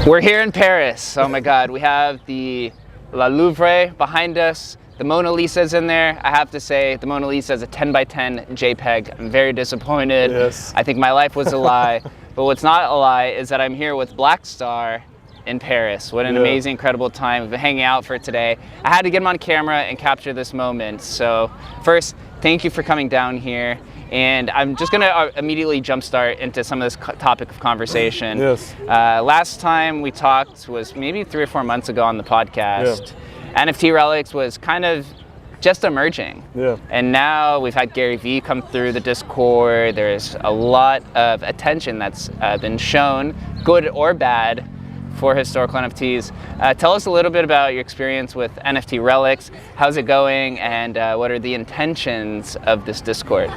We're here in Paris. Oh my God, we have the La Louvre behind us. The Mona Lisa's in there. I have to say, the Mona Lisa is a 10 by 10 JPEG. I'm very disappointed. Yes. I think my life was a lie. But what's not a lie is that I'm here with Blackstar in Paris. What an amazing, incredible time. We've been hanging out for today. I had to get him on camera and capture this moment. So first, thank you for coming down here. And I'm just going to immediately jumpstart into some of this topic of conversation. Yes. Last time we talked was maybe 3 or 4 months ago on the podcast. Yeah. NFT Relics was kind of just emerging. Yeah. And now we've had Gary Vee come through the Discord. There's a lot of attention that's been shown, good or bad, for historical NFTs. Tell us a little bit about your experience with NFT Relics. How's it going, and what are the intentions of this Discord?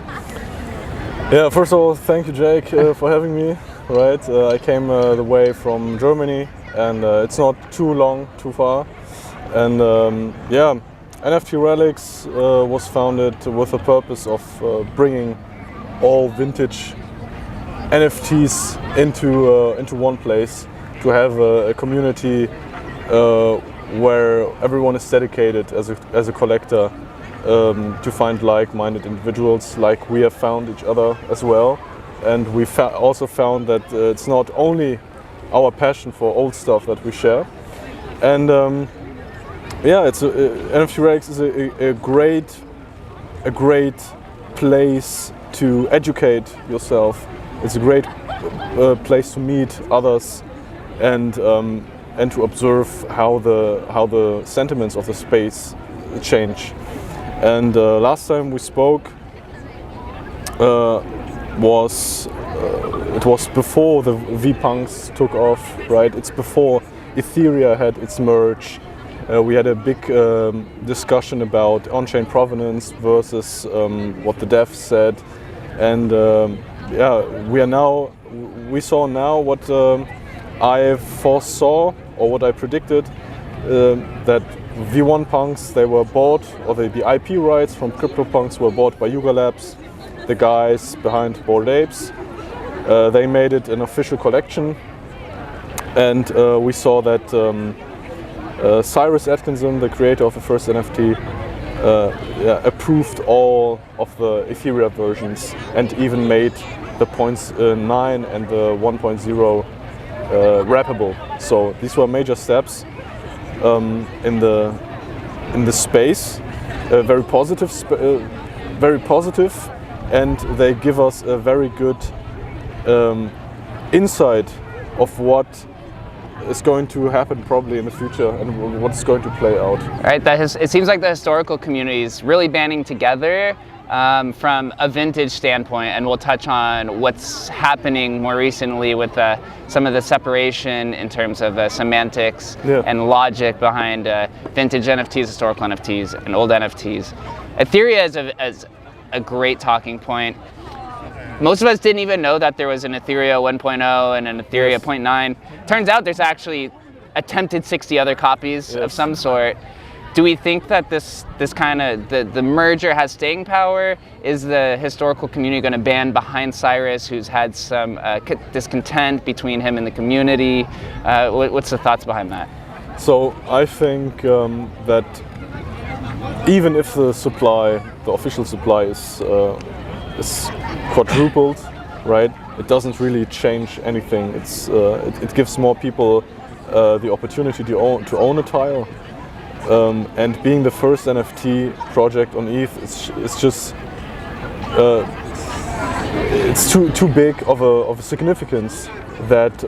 Yeah, first of all, thank you, Jake, for having me. Right, I came the way from Germany, and it's not too far. And yeah, NFT Relics was founded with the purpose of bringing all vintage NFTs into one place, to have a community where everyone is dedicated as a collector to find like-minded individuals, like we have found each other as well. And we also found that it's not only our passion for old stuff that we share. And yeah, NFT Relics is a great place to educate yourself. It's a great place to meet others and to observe how the sentiments of the space change. And last time we spoke it was before the V-Punks took off, right? It's before Ethereum had its merge. We had a big discussion about on-chain provenance versus what the devs said, and yeah, we saw now what I foresaw, or what I predicted, that V1 Punks, they were bought, or the IP rights from CryptoPunks were bought by Yuga Labs, the guys behind Bored Apes. They made it an official collection, and we saw that Cyrus Atkinson, the creator of the first NFT, approved all of the Ethereum versions, and even made the 0.9 and the 1.0 wrappable. So these were major steps in the space, very positive, and they give us a very good insight of what is going to happen probably in the future and what's going to play out. Right. It seems like the historical community is really banding together from a vintage standpoint, and we'll touch on what's happening more recently with some of the separation in terms of semantics and logic behind vintage NFTs, historical NFTs, and old NFTs. Ethereum is a great talking point. Most of us didn't even know that there was an Ethereum 1.0 and an Ethereum 0.9. Turns out there's actually attempted 60 other copies of some sort. Do we think that this kind of, the merger has staying power? Is the historical community going to band behind Cyrus, who's had some discontent between him and the community? What's the thoughts behind that? So I think that even if the official supply is quadrupled, right? It doesn't really change anything. It gives more people the opportunity to own a tile. And being the first NFT project on ETH, it's just it's too big of a significance that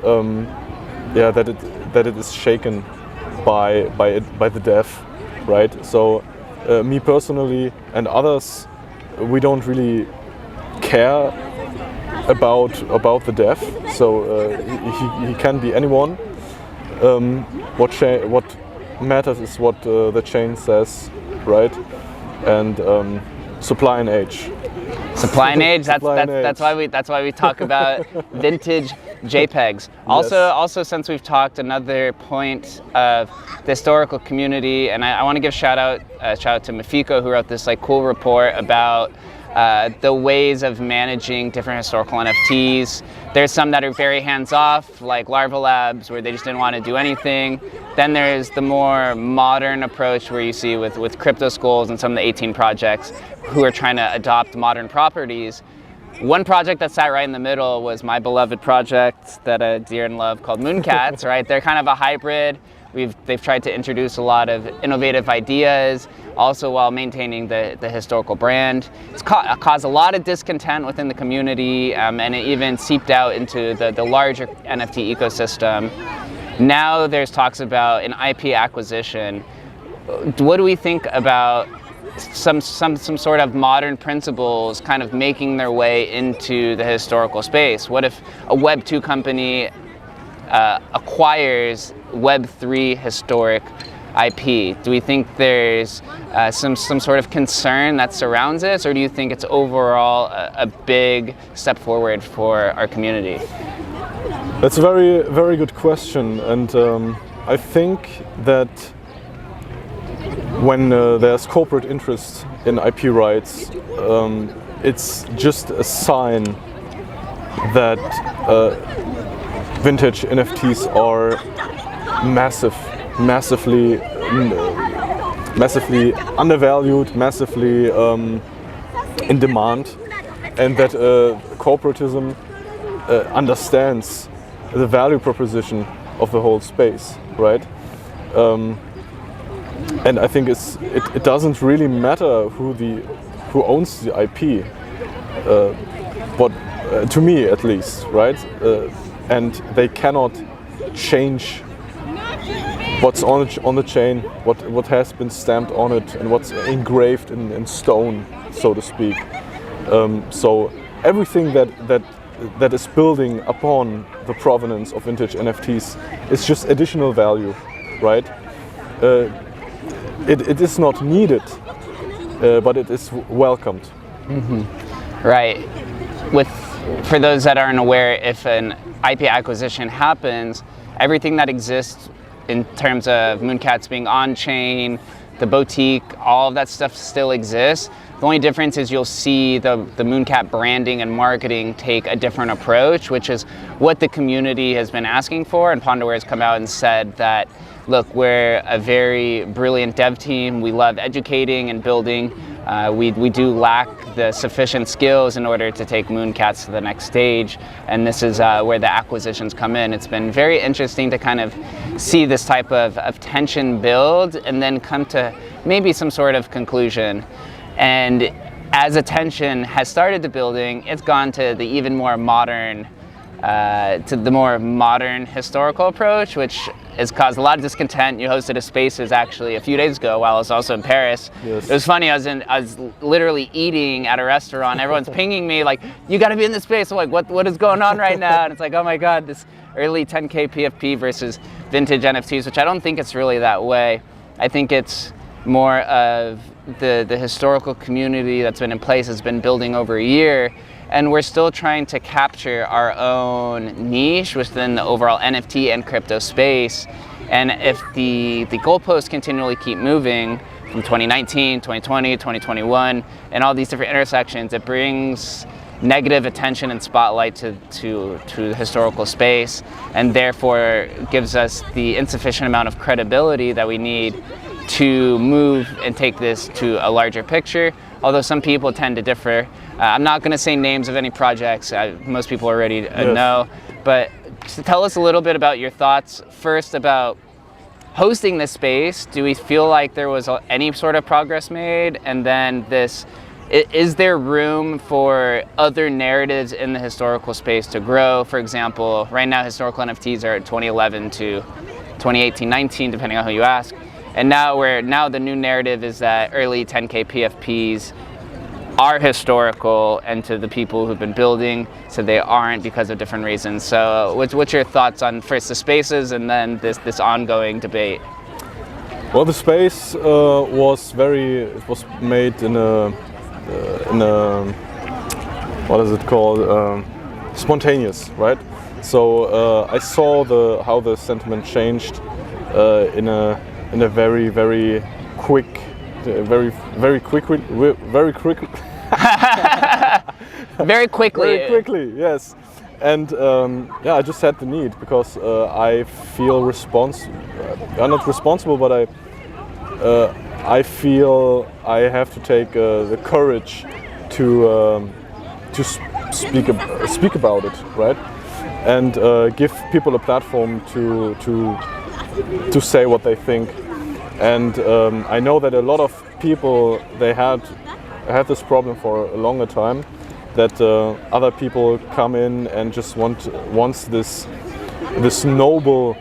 that it is shaken by the dev, right? So me personally and others, we don't really care about the dev. So he can be anyone. What matters is what the chain says, right? And supply and age. Supply and age. That's why we talk about vintage JPEGs. Also, since we've talked, another point of the historical community, and I want to give shout out to Mafiko, who wrote this cool report about the ways of managing different historical NFTs. There's some that are very hands-off, like Larva Labs, where they just didn't want to do anything. Then there's the more modern approach where you see with Crypto Skulls and some of the 18 projects who are trying to adopt modern properties. One project that sat right in the middle was my beloved project that I dear and love called Mooncats, right? They're kind of a hybrid. They've tried to introduce a lot of innovative ideas, also while maintaining the historical brand. It's caused a lot of discontent within the community, and it even seeped out into the larger NFT ecosystem. Now there's talks about an IP acquisition. What do we think about some sort of modern principles kind of making their way into the historical space? What if a Web 2 company acquires Web 3 historic IP? Do we think there's some sort of concern that surrounds this, or do you think it's overall a big step forward for our community? That's a very, very good question, and I think that when there's corporate interest in IP rights, it's just a sign that vintage NFTs are massively undervalued, massively in demand, and that corporatism understands the value proposition of the whole space, right? And I think it doesn't really matter who owns the IP, but to me at least, right? And they cannot change what's on the chain, what has been stamped on it, and what's engraved in stone, so to speak. So everything that is building upon the provenance of vintage NFTs is just additional value, right? It is not needed, but it is welcomed. Mm-hmm. Right. For those that aren't aware, if an IP acquisition happens, everything that exists in terms of Mooncats being on-chain, the boutique, all of that stuff still exists. The only difference is you'll see the Mooncat branding and marketing take a different approach, which is what the community has been asking for, and Pondaware has come out and said that, look, we're a very brilliant dev team. We love educating and building. We do lack the sufficient skills in order to take Mooncats to the next stage, and this is where the acquisitions come in. It's been very interesting to kind of see this type of tension build and then come to maybe some sort of conclusion. And as a tension has started to building, it's gone to the even more modern, historical approach, which has caused a lot of discontent. You hosted a Spaces actually a few days ago while I was also in Paris. Yes. It was funny, I was literally eating at a restaurant. Everyone's pinging me like, you gotta be in the space. I'm like, what is going on right now? And it's like, oh my God, this early 10K PFP versus vintage NFTs, which I don't think it's really that way. I think it's more of the historical community that's been in place has been building over a year, and we're still trying to capture our own niche within the overall NFT and crypto space. And if the goalposts continually keep moving from 2019, 2020, 2021, and all these different intersections, it brings negative attention and spotlight to the historical space, and therefore gives us the insufficient amount of credibility that we need to move and take this to a larger picture, although some people tend to differ. I'm not going to say names of any projects, most people already know, but tell us a little bit about your thoughts first about hosting this space. Do we feel like there was any sort of progress made? And then is there room for other narratives in the historical space to grow? For example, right now historical NFTs are at 2011 to 2018-19, depending on who you ask. And now the new narrative is that early 10K PFPs are historical, and to the people who've been building, so they aren't because of different reasons. So what's your thoughts on first the spaces and then this ongoing debate? Well, the space was made in a what is it called? Spontaneous, right? So I saw how the sentiment changed in a very quick Very quickly. Very quickly, yes. And yeah, I just had the need because I feel not responsible, but I feel I have to take the courage to speak about it, right? And give people a platform to say what they think. And I know that a lot of people, they had this problem for a longer time, that other people come in and just wants this noble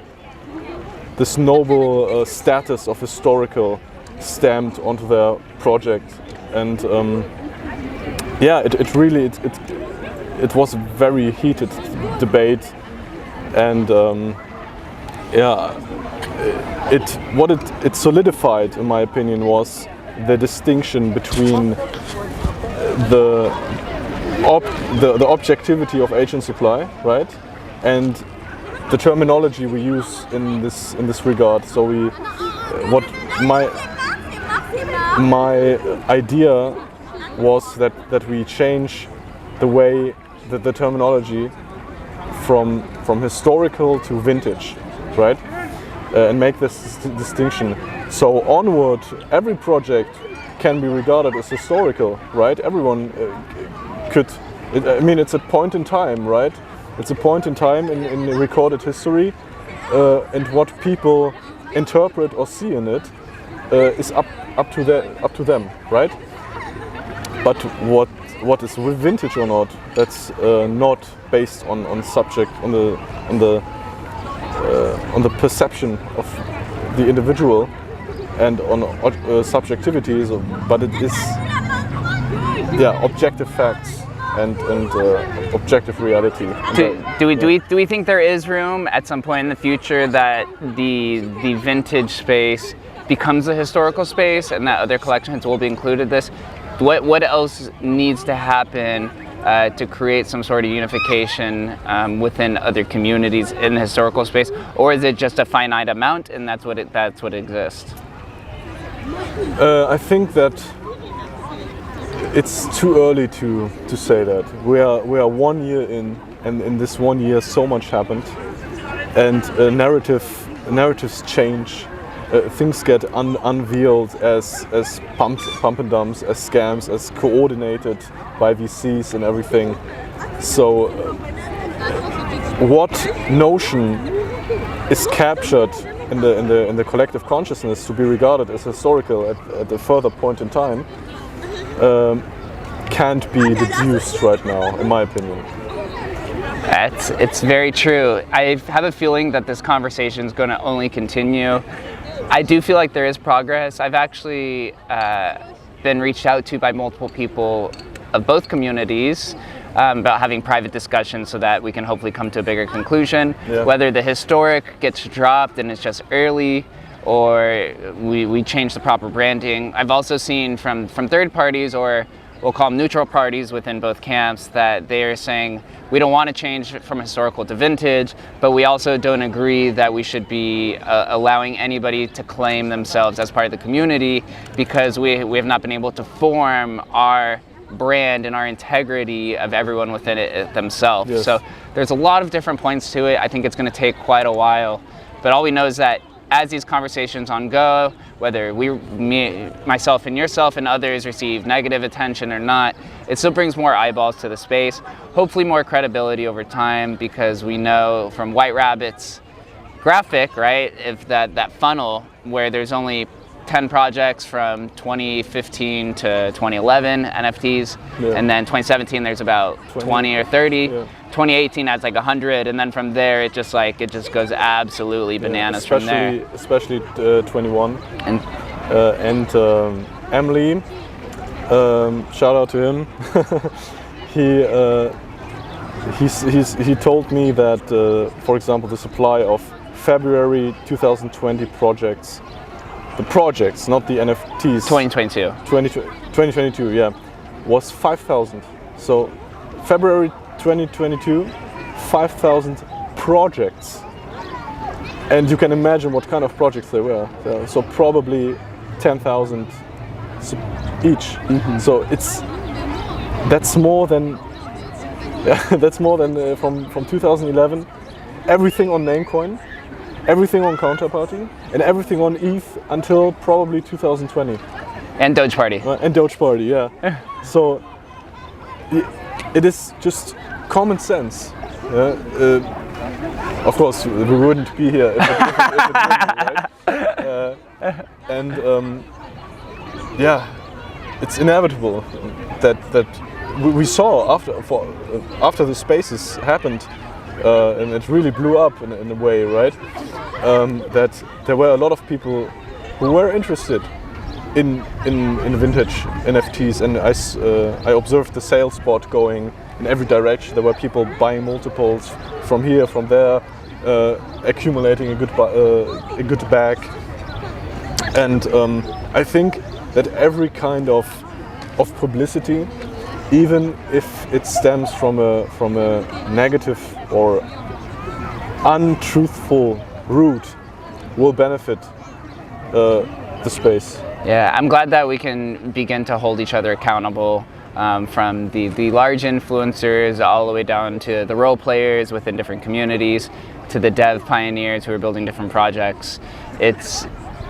status of historical stamped onto their project. And yeah, it was a very heated debate, and yeah, what it solidified, in my opinion, was the distinction between the objectivity of age and supply, right, and the terminology we use in this regard. So my idea was that we change the way that the terminology from historical to vintage, right, and make this distinction. So onward, every project can be regarded as historical, right? Everyone could. I mean, it's a point in time, right? It's a point in time in recorded history, and what people interpret or see in it is up to them, right? But what is vintage or not, that's not based on the perception of the individual and on subjectivities, but it is objective facts and objective reality. Do we think there is room at some point in the future that the vintage space becomes a historical space and that other collections will be included this? What else needs to happen to create some sort of unification within other communities in the historical space, or is it just a finite amount and that's what exists? I think that it's too early to say that. We are 1 year in, and in this 1 year so much happened, and narratives change. Things get unveiled as pump and dumps, as scams, as coordinated by VCs and everything. So what notion is captured in the collective consciousness to be regarded as historical at a further point in time can't be deduced right now, in my opinion. It's very true. I have a feeling that this conversation is going to only continue. I do feel like there is progress. I've actually been reached out to by multiple people of both communities about having private discussions so that we can hopefully come to a bigger conclusion. Yeah. Whether the historic gets dropped and it's just early, or we change the proper branding. I've also seen from third parties, or we'll call them neutral parties within both camps, that they are saying we don't want to change from historical to vintage, but we also don't agree that we should be allowing anybody to claim themselves as part of the community, because we have not been able to form our brand and our integrity of everyone within it themselves. Yes. So there's a lot of different points to it. I think it's going to take quite a while, but all we know is that as these conversations go, whether myself and yourself and others receive negative attention or not, it still brings more eyeballs to the space, hopefully more credibility over time, because we know from White Rabbit's graphic, right, if that funnel where there's only 10 projects from 2015 to 2011 NFTs, yeah. And then 2017 there's about 20 or 30. Yeah. 2018 adds like 100, and then from there it just goes absolutely bananas, yeah, from there. Especially 21 and Emily, shout out to him. He told me that for example the supply of February 2020 projects. The projects, not the NFTs. 2022, yeah, was 5,000. So February 2022, 5,000 projects. And you can imagine what kind of projects they were. So probably 10,000 each. Mm-hmm. So that's more than from 2011. Everything on Namecoin, everything on Counterparty, and everything on ETH until probably 2020. And Doge Party. And Doge Party, yeah. So it is just common sense. Of course, we wouldn't be here if it wouldn't, right? Yeah, it's inevitable that we saw after the spaces happened, and it really blew up in a way, right? That there were a lot of people who were interested in vintage NFTs, and I observed the sales spot going in every direction. There were people buying multiples from here, from there, accumulating a good bag, and I think that every kind of publicity, even if it stems from a negative or untruthful route, will benefit the space. Yeah, I'm glad that we can begin to hold each other accountable, from the large influencers all the way down to the role players within different communities, to the dev pioneers who are building different projects.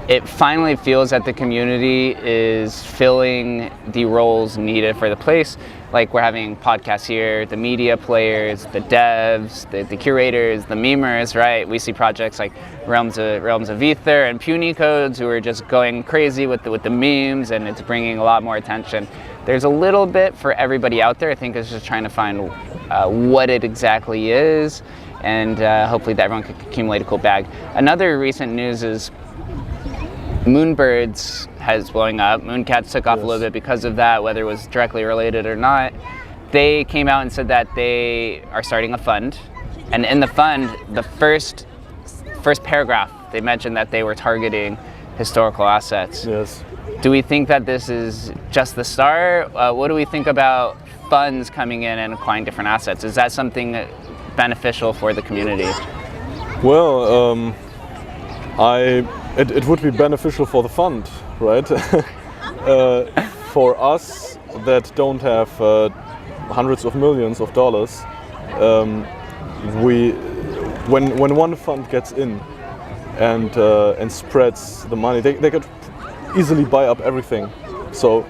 It finally feels that the community is filling the roles needed for the place. Like, we're having podcasts here, the media players, the devs, the curators, the memers, right? We see projects like Realms of Ether and Puny Codes who are just going crazy with the memes, and it's bringing a lot more attention. There's a little bit for everybody out there. I think it's just trying to find what it exactly is, and hopefully that everyone can accumulate a cool bag. Another recent news is Moonbirds has blowing up. Mooncats took off a little bit because of that, whether it was directly related or not. They came out and said that they are starting a fund, and in the fund, the first paragraph, they mentioned that they were targeting historical assets. Yes. Do we think that this is just the start? What do we think about funds coming in and acquiring different assets? Is that something beneficial for the community? Well, it would be beneficial for the fund, right? For us that don't have hundreds of millions of dollars, when one fund gets in and spreads the money, they could easily buy up everything. So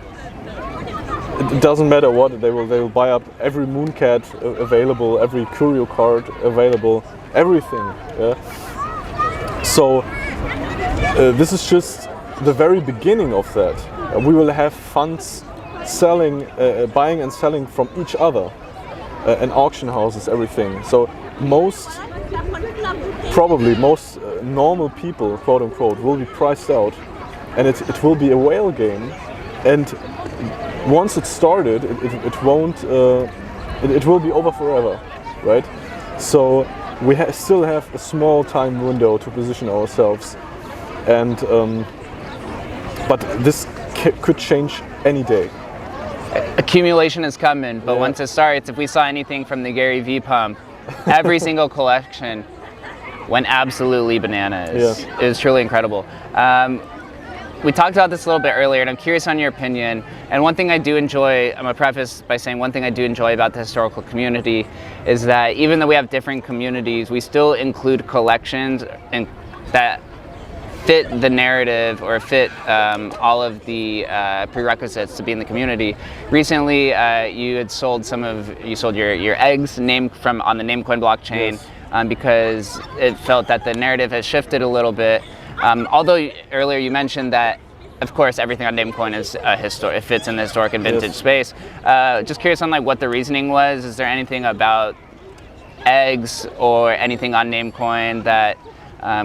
it doesn't matter what, they will buy up every Mooncat available, every Curio card available, everything. Yeah? So this is just the very beginning of that. We will have funds selling, buying and selling from each other, and auction houses, everything. So probably most normal people, quote unquote, will be priced out, and it will be a whale game. And once it's started, it won't. It will be over forever, right? So we still have a small time window to position ourselves, and but this could change any day. Accumulation is coming, but once it starts, if we saw anything from the Gary V pump, every single collection went absolutely bananas. Yeah. It was truly incredible. We talked about this a little bit earlier, and I'm curious on your opinion. And one thing I do enjoy, I'm going to preface by saying one thing I do enjoy about the historical community is that even though we have different communities, we still include collections and that fit the narrative or fit all of the prerequisites to be in the community. Recently, you had sold your eggs on the Namecoin blockchain. Yes. Because it felt that the narrative has shifted a little bit. Although earlier you mentioned that, of course, everything on Namecoin is it fits in the historic and vintage space. Just curious on what the reasoning was. Is there anything about eggs or anything on Namecoin that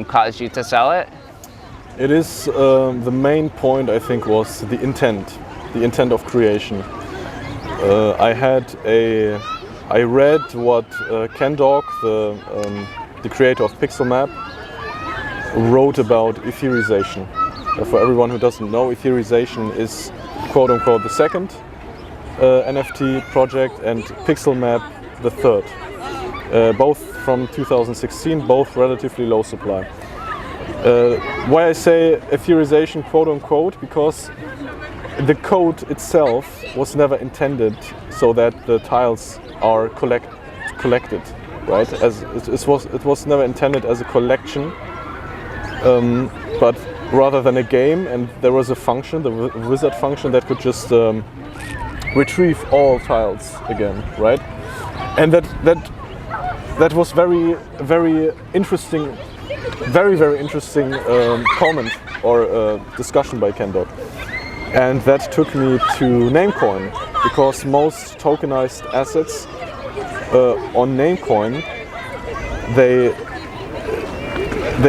caused you to sell it? It is the main point, I think, was the intent of creation. I read what Ken Dog, the creator of Pixel Map, wrote about etherization. For everyone who doesn't know, etherization is quote unquote the second NFT project, and Pixel Map the third. Both from 2016, both relatively low supply. Why I say etherization quote unquote, because the code itself was never intended so that the tiles are collected, right? As it was never intended as a collection, but rather than a game. And there was a function, the wizard function, that could just retrieve all tiles again, right? And that was very interesting, very interesting comment or discussion by Kendall. And that took me to Namecoin, because most tokenized assets on Namecoin, they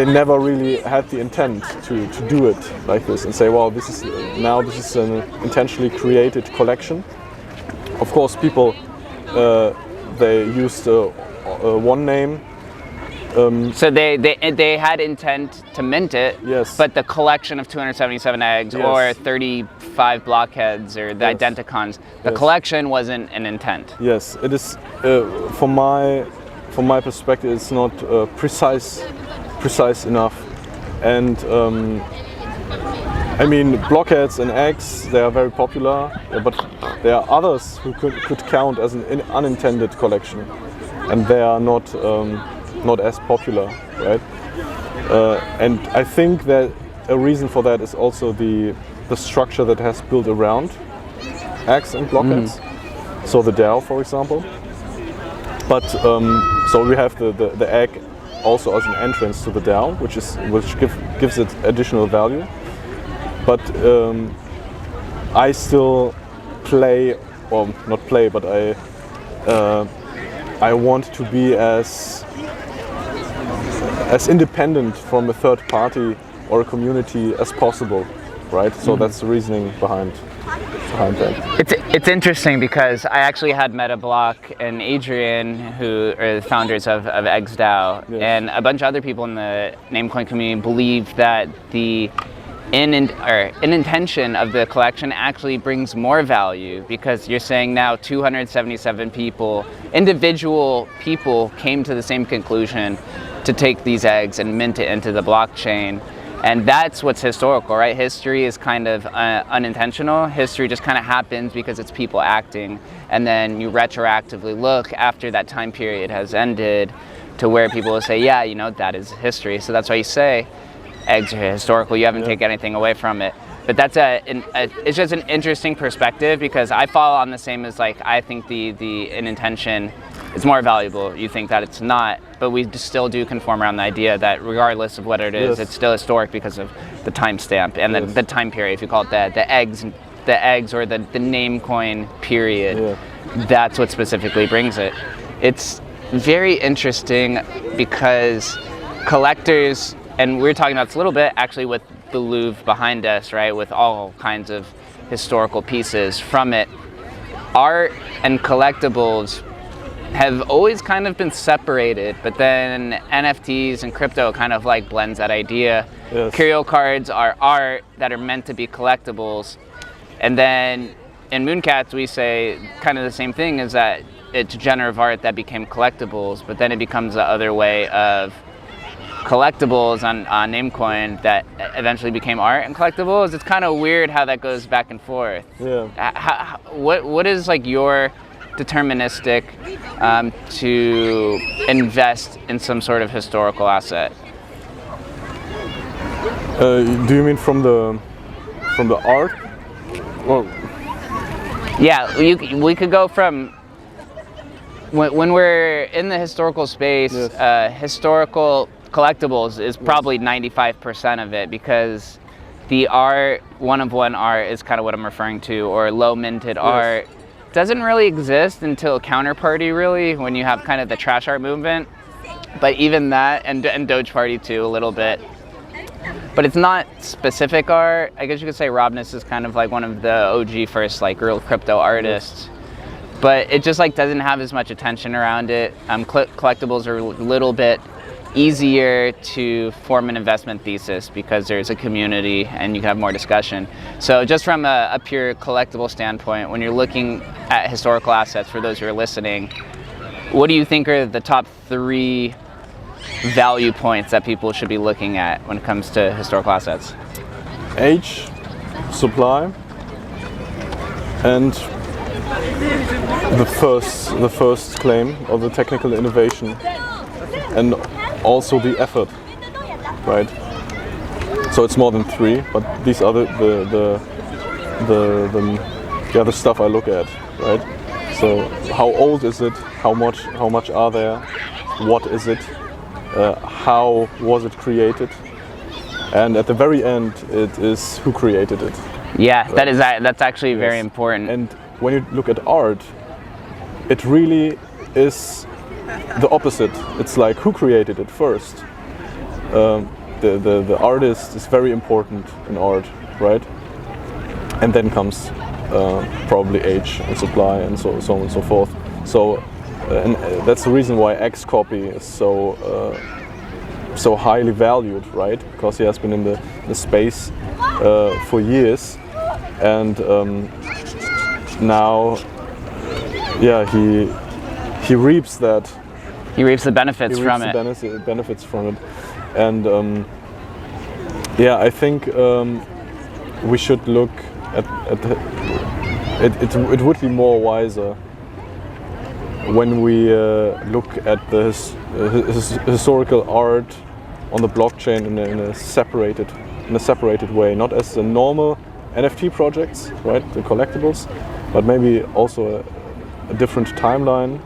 never really had the intent to do it like this and say, well, this is an intentionally created collection. Of course, people they used one name. So they had intent to mint it, yes. But the collection of 277 eggs, yes. or 35 blockheads, or the yes. identicons, the yes. collection wasn't an intent. Yes, it is. From my perspective, it's not precise enough. And I mean, blockheads and eggs, they are very popular, but there are others who could count as an unintended collection, and they are not as popular, right? And I think that a reason for that is also the structure that has built around eggs and blockheads. So the DAO, for example. But so we have the egg also as an entrance to the DAO, which gives it additional value. But I still play, or not play, but I want to be as independent from a third party or a community as possible, right? So that's the reasoning behind that. It's interesting because I actually had Metablock and Adrian, who are the founders of EggsDAO, yes. and a bunch of other people in the Namecoin community believe that the intention of the collection actually brings more value, because you're saying now 277 people, individual people, came to the same conclusion to take these eggs and mint it into the blockchain. And that's what's historical, right? History is kind of unintentional. History just kind of happens because it's people acting. And then you retroactively look after that time period has ended to where people will say, yeah, you know, that is history. So that's why you say eggs are historical. You haven't taken anything away from it. But that's it's just an interesting perspective, because I fall on the same as, like, I think an intention is more valuable. You think that it's not, but we still do conform around the idea that regardless of what it is, yes. it's still historic because of the timestamp and yes. the time period. If you call it the eggs or the Namecoin period, yeah. That's what specifically brings it. It's very interesting because collectors, and we were talking about this a little bit actually with the Louvre behind us, right, with all kinds of historical pieces from it. Art and collectibles have always kind of been separated, but then NFTs and crypto kind of like blends that idea. Yes. Curio cards are art that are meant to be collectibles. And then in Mooncats we say kind of the same thing, is that it's generative art that became collectibles, but then it becomes the other way of collectibles on Namecoin that eventually became art and collectibles. It's kind of weird how that goes back and forth. Yeah. What is like your deterministic to invest in some sort of historical asset? Do you mean from the art? Well, yeah, we could go from when we're in the historical space. Yes. Historical collectibles is probably 95% of it, because the art, one-of-one art, is kind of what I'm referring to, or low minted yes. art doesn't really exist until Counterparty, really, when you have kind of the trash art movement. But even that, and Doge Party too, a little bit. But it's not specific art. I guess you could say Robness is kind of like one of the OG first like real crypto artists. But it just like doesn't have as much attention around it. Collectibles are a little bit easier to form an investment thesis because there's a community and you can have more discussion. So just from a pure collectible standpoint, when you're looking at historical assets, for those who are listening, what do you think are the top 3 value points that people should be looking at when it comes to historical assets? Age, supply, and the first claim or the technical innovation, and also the effort, right? So it's more than 3, but these are the stuff I look at, right? So how old is it? How much are there? What is it? How was it created? And at the very end, it is who created it. Yeah, right? That's actually very important. And when you look at art, it really is the opposite. It's like who created it first. The artist is very important in art, right? And then comes probably age and supply and so on and so forth. So and that's the reason why X copy is so highly valued, right? Because he has been in the space for years, and now, yeah, he reaps that. He reaps the benefits from it. Benefits from it, and yeah, I think we should look at it would be more wiser when we look at the historical art on the blockchain in a separated way, not as the normal NFT projects, right, the collectibles, but maybe also a different timeline,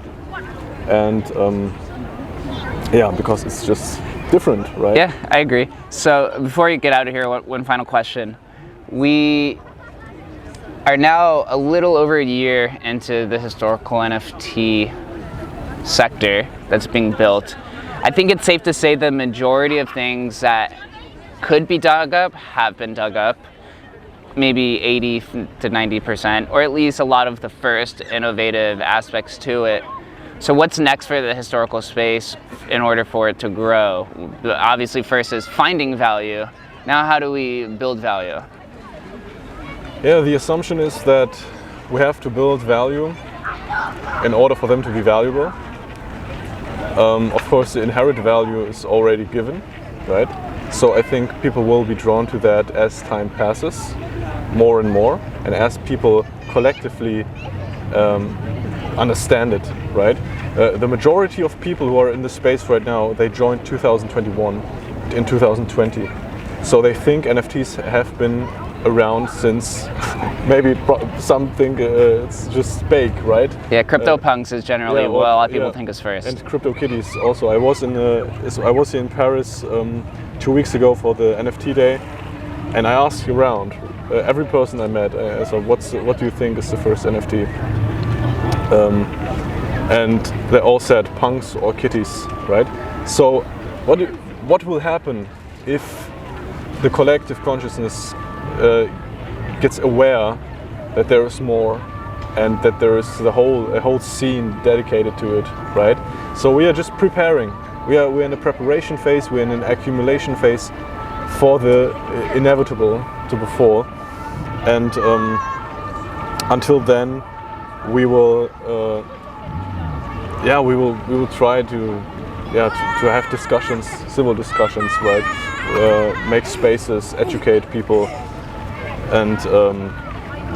and yeah, because it's just different, right? Yeah, I agree. So before you get out of here, one final question. We are now a little over a year into the historical NFT sector that's being built. I think it's safe to say the majority of things that could be dug up have been dug up, maybe 80 to 90%, or at least a lot of the first innovative aspects to it. So what's next for the historical space in order for it to grow? Obviously first is finding value. Now how do we build value? Yeah, the assumption is that we have to build value in order for them to be valuable. Of course, the inherent value is already given, right? So I think people will be drawn to that as time passes, more and more, and as people collectively understand it, right? The majority of people who are in the space right now, they joined 2021 in 2020. So they think NFTs have been around since maybe something it's just fake, right? Yeah, CryptoPunks is generally what a lot of people think is first. And CryptoKitties also. I was here in Paris 2 weeks ago for the NFT day, and I asked around every person I met. So what do you think is the first NFT? And they all said punks or kitties, right? So what will happen if the collective consciousness gets aware that there is more, and that there is a whole scene dedicated to it, right? So we are just preparing. We're in a preparation phase. We're in an accumulation phase for the inevitable to befall, and until then, we will try to have discussions, civil discussions, right? Make spaces, educate people. And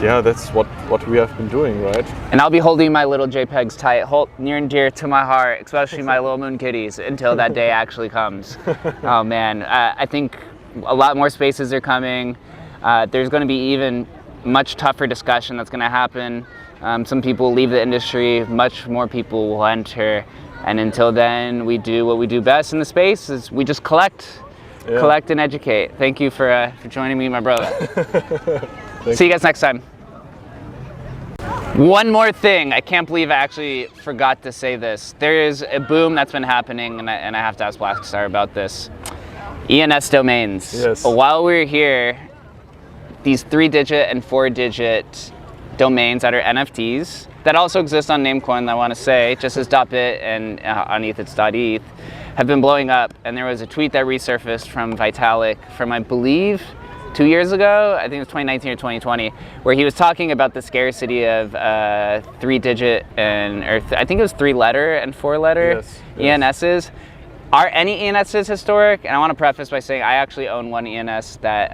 yeah, that's what we have been doing, right? And I'll be holding my little JPEGs tight, near and dear to my heart, especially my little moon kitties, until that day actually comes. Oh man, I think a lot more spaces are coming. There's going to be even much tougher discussion that's going to happen. Some people leave the industry, much more people will enter. And until then, we do what we do best in the space, is we just collect. Yeah. Collect and educate. Thank you for joining me, my brother. See you guys next time. One more thing, I can't believe I actually forgot to say this. There is a boom that's been happening, and I have to ask Blackstar about this. ENS domains. Yes. While we're here, these 3-digit and 4-digit domains that are NFTs, that also exist on Namecoin, I want to say, just as .bit and on ETH it's .eth, have been blowing up. And there was a tweet that resurfaced from Vitalik from, I believe, 2 years ago, I think it was 2019 or 2020, where he was talking about the scarcity of 3-digit and, I think it was 3-letter and 4-letter ENSs. Are any ENSs historic? And I want to preface by saying I actually own one ENS that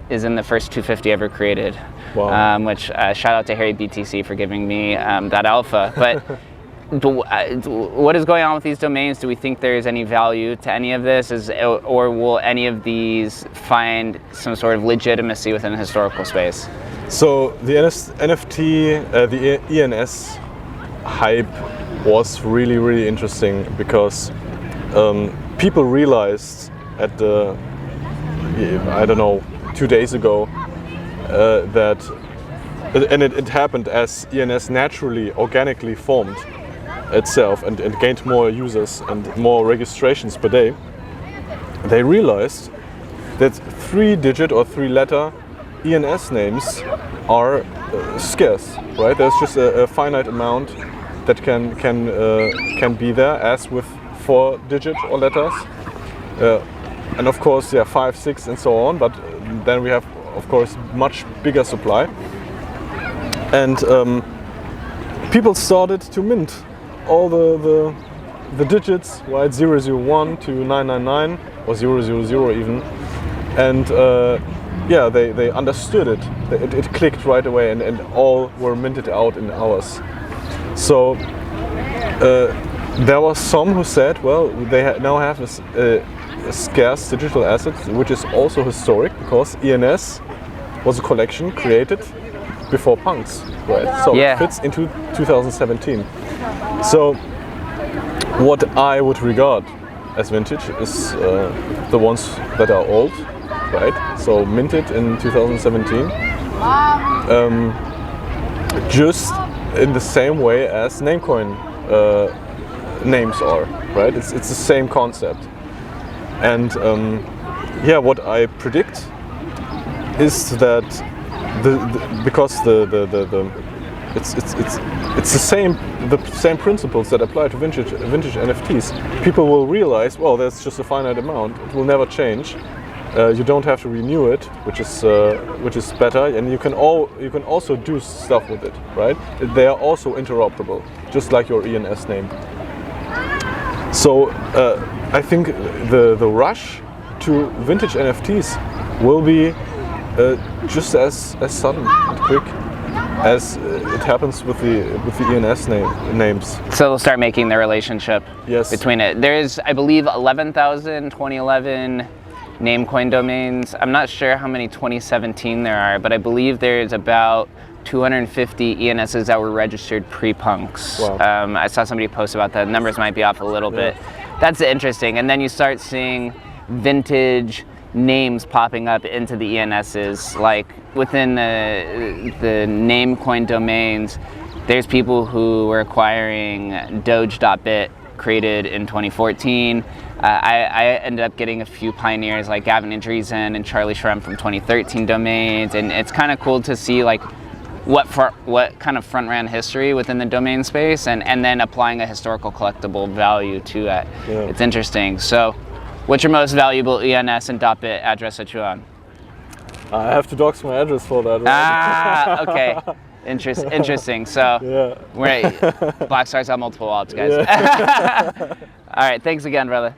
is in the first 250 ever created. Wow. Which shout out to Harry BTC for giving me that alpha. But what is going on with these domains? Do we think there's any value to any of this, or will any of these find some sort of legitimacy within the historical space? So the NFT, the ENS hype was really interesting because people realized at the, I don't know, 2 days ago that, and it happened as ENS naturally, organically formed itself and gained more users and more registrations per day. They realized that 3-digit or 3-letter ENS names are scarce, right? There's just a finite amount that can be there, as with 4-digit or letters, and of course, 5, 6, and so on. But then we have, of course, much bigger supply, and people started to mint all the digits, right? 001 to 999 or 000 even, and they understood it. It clicked right away, and all were minted out in hours. So there was some who said, well, they now have a scarce digital asset, which is also historic, because ENS was a collection created before punks, right? So it fits into 2017. So what I would regard as vintage is the ones that are old, right? So minted in 2017, just in the same way as Namecoin names are, right? It's the same concept. And what I predict is that because it's the same principles that apply to vintage NFTs. People will realize, well, there's just a finite amount. It will never change. You don't have to renew it, which is better, and you can also do stuff with it, right? They are also interoperable, just like your ENS name. So I think the rush to vintage NFTs will be just as sudden and quick as it happens with the ENS names. So they'll start making the relationship between it. There's, I believe, 11,000 2011 Namecoin domains. I'm not sure how many 2017 there are, but I believe there's about 250 ENSs that were registered pre-punks. Wow. I saw somebody post about that. Numbers might be off a little bit. That's interesting. And then you start seeing vintage names popping up into the ENSs, like within the Namecoin domains. There's people who were acquiring Doge.bit, created in 2014. I ended up getting a few pioneers like Gavin Andreessen and Charlie Shrem from 2013 domains, and it's kind of cool to see like what kind of front ran history within the domain space, and then applying a historical collectible value to it. It's interesting. So what's your most valuable ENS and .bit address that you're on? I have to dox my address for that, right? Okay. Interesting. So Blackstar's got multiple wallets, guys. All right, thanks again, brother.